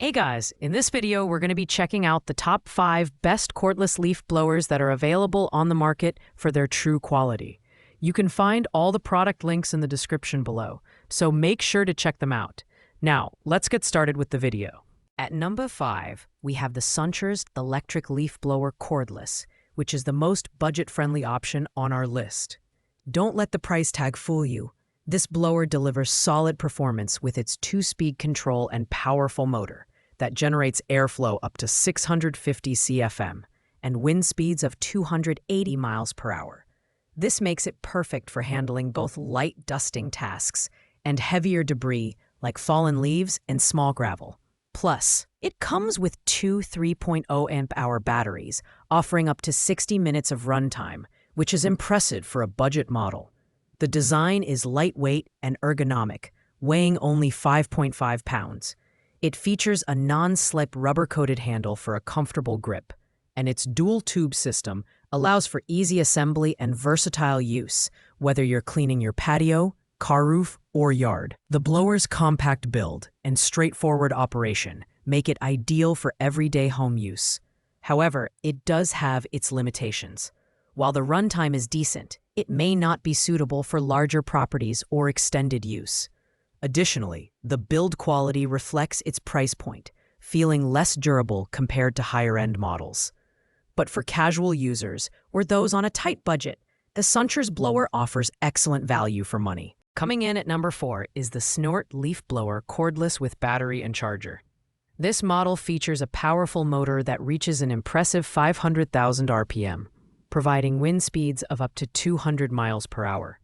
Hey guys, in this video we're going to be checking out the top 5 best cordless leaf blowers that are available on the market for their true quality. You can find all the product links in the description below, so make sure to check them out. Now, let's get started with the video. At number 5, we have the Sunchers Electric Leaf Blower Cordless, which is the most budget-friendly option on our list. Don't let the price tag fool you. This blower delivers solid performance with its 2-speed control and powerful motor that generates airflow up to 650 CFM and wind speeds of 280 miles per hour. This makes it perfect for handling both light dusting tasks and heavier debris like fallen leaves and small gravel. Plus, it comes with two 3.0 amp-hour batteries, offering up to 60 minutes of runtime, which is impressive for a budget model. The design is lightweight and ergonomic, weighing only 5.5 pounds. It features a non-slip rubber-coated handle for a comfortable grip, and its dual-tube system allows for easy assembly and versatile use, whether you're cleaning your patio, car roof, or yard. The blower's compact build and straightforward operation make it ideal for everyday home use. However, it does have its limitations. While the runtime is decent, it may not be suitable for larger properties or extended use. Additionally, the build quality reflects its price point, feeling less durable compared to higher-end models. But for casual users or those on a tight budget, the Sunchers blower offers excellent value for money. Coming in at number 4 is the Snort Leaf Blower Cordless with battery and charger. This model features a powerful motor that reaches an impressive 500,000 RPM, providing wind speeds of up to 200 miles per hour.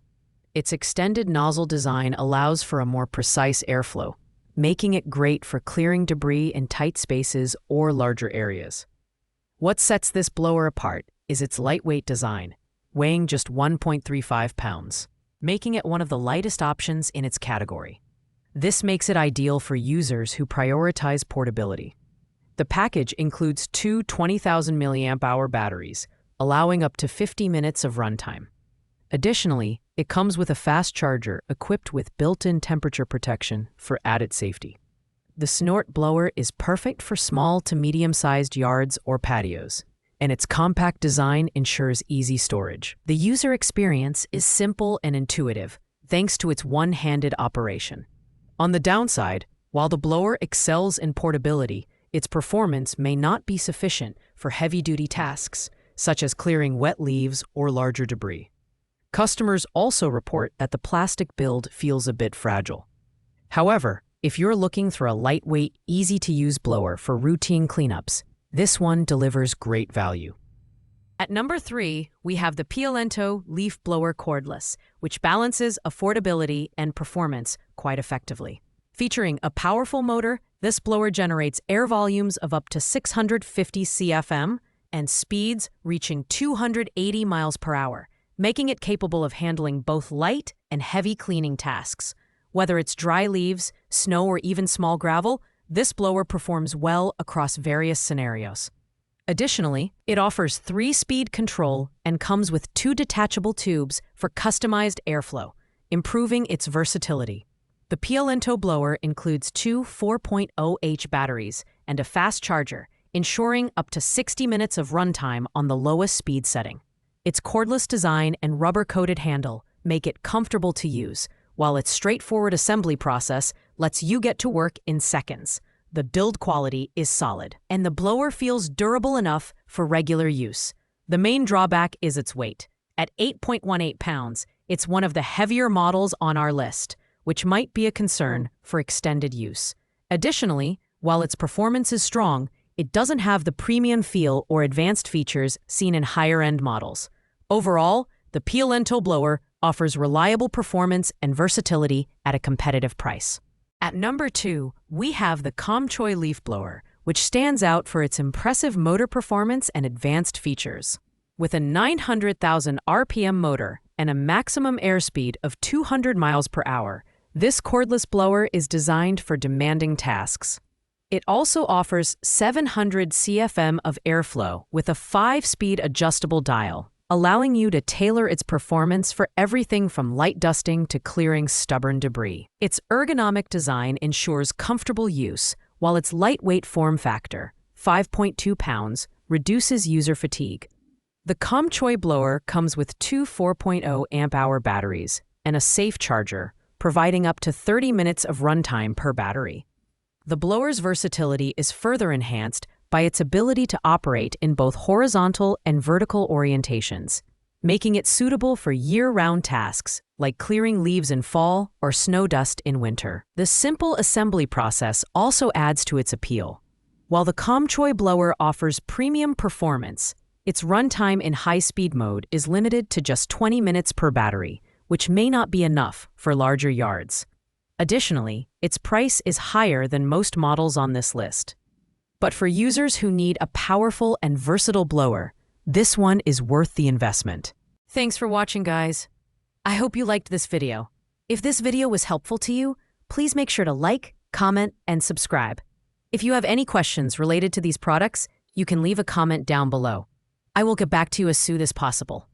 Its extended nozzle design allows for a more precise airflow, making it great for clearing debris in tight spaces or larger areas. What sets this blower apart is its lightweight design, weighing just 1.35 pounds, making it one of the lightest options in its category. This makes it ideal for users who prioritize portability. The package includes two 20,000 mAh batteries, allowing up to 50 minutes of runtime. Additionally, it comes with a fast charger equipped with built-in temperature protection for added safety. The Snort blower is perfect for small to medium-sized yards or patios, and its compact design ensures easy storage. The user experience is simple and intuitive, thanks to its one-handed operation. On the downside, while the blower excels in portability, its performance may not be sufficient for heavy-duty tasks, such as clearing wet leaves or larger debris. Customers also report that the plastic build feels a bit fragile. However, if you're looking for a lightweight, easy-to-use blower for routine cleanups, this one delivers great value. At number 3, we have the Piolento Leaf Blower Cordless, which balances affordability and performance quite effectively. Featuring a powerful motor, this blower generates air volumes of up to 650 CFM and speeds reaching 280 miles per hour, making it capable of handling both light and heavy cleaning tasks. Whether it's dry leaves, snow, or even small gravel, this blower performs well across various scenarios. Additionally, it offers 3-speed control and comes with 2 detachable tubes for customized airflow, improving its versatility. The Piolento blower includes two 4.0H batteries and a fast charger, ensuring up to 60 minutes of runtime on the lowest speed setting. Its cordless design and rubber-coated handle make it comfortable to use, while its straightforward assembly process lets you get to work in seconds. The build quality is solid, and the blower feels durable enough for regular use. The main drawback is its weight. At 8.18 pounds, it's one of the heavier models on our list, which might be a concern for extended use. Additionally, while its performance is strong, it doesn't have the premium feel or advanced features seen in higher-end models. Overall, the Piolento blower offers reliable performance and versatility at a competitive price. At number 2, we have the Comchoy Leaf Blower, which stands out for its impressive motor performance and advanced features. With a 900,000 RPM motor and a maximum airspeed of 200 miles per hour, this cordless blower is designed for demanding tasks. It also offers 700 CFM of airflow with a 5-speed adjustable dial, allowing you to tailor its performance for everything from light dusting to clearing stubborn debris. Its ergonomic design ensures comfortable use, while its lightweight form factor, 5.2 pounds, reduces user fatigue. The Comchoy blower comes with two 4.0 amp-hour batteries and a safe charger, providing up to 30 minutes of runtime per battery. The blower's versatility is further enhanced by its ability to operate in both horizontal and vertical orientations, making it suitable for year-round tasks like clearing leaves in fall or snow dust in winter. The simple assembly process also adds to its appeal. While the Comchoy blower offers premium performance, its runtime in high-speed mode is limited to just 20 minutes per battery, which may not be enough for larger yards. Additionally, its price is higher than most models on this list. But for users who need a powerful and versatile blower, this one is worth the investment. Thanks for watching, guys. I hope you liked this video. If this video was helpful to you, please make sure to like, comment, and subscribe. If you have any questions related to these products, you can leave a comment down below. I will get back to you as soon as possible.